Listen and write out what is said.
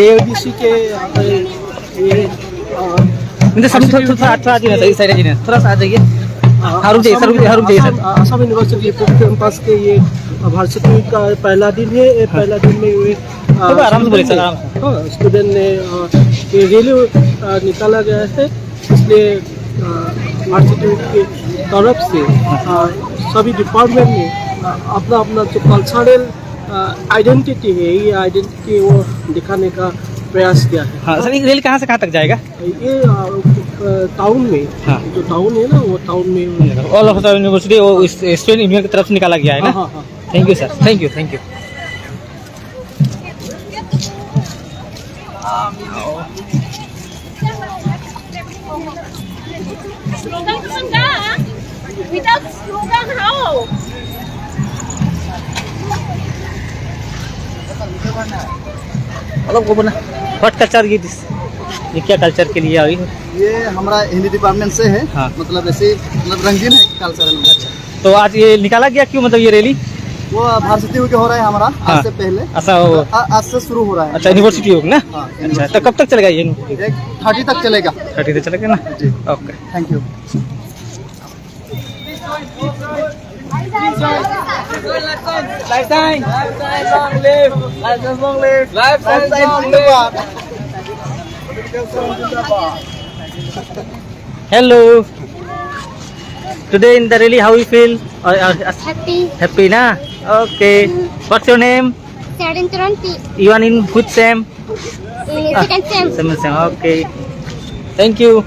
ADC के थोड़ा सा आ जाइए। आसाम यूनिवर्सिटी कैंपस के ये भारसिटी का पहला दिन है। ये पहला दिन में ये आराम से बोलिए सर, आराम से। स्टूडेंट ने ये रैली निकाला गया है, इसलिए भारसिटी की तरफ से सभी डिपार्टमेंट ने अपना अपना जो कल्चरल आइडेंटिटी है, ये आइडेंटिटी वो दिखाने का प्रयास किया है। हाँ सर, ये रेल कहाँ से कहाँ तक जाएगा? ये टाउन में, हाँ। जो टाउन है ना, वो टाउन में ऑल ऑफ यूनिवर्सिटी वो स्टूडेंट यूनियन की तरफ से निकाला गया है ना। हाँ, हाँ। Thank you sir, thank you, thank you. Without slogan, how? मतलब को बना व्हाट कल्चर ये क्या कल्चर के लिए आई? ये हमारा हिंदी डिपार्टमेंट से है। हाँ। मतलब ऐसे मतलब रंगीन है कल्चरल में। अच्छा, तो आज ये निकाला गया क्यों, मतलब ये रैली? वो भारसिटी के हो रहा है हमारा। हाँ। आज से पहले ऐसा आज से शुरू हो रहा है। अच्छा, यूनिवर्सिटी होगा ना। हाँ, अच्छा, तो कब तक चलेगा ये? 30 तक चलेगा। 30 तक चलेगा ना। जी। Okay, thank you. hello. Today in the rally, how you feel? Happy. Happy na? Okay. What's your name? Sarinturan P. You are in which sem? Second sem. Sem. Okay. Thank you.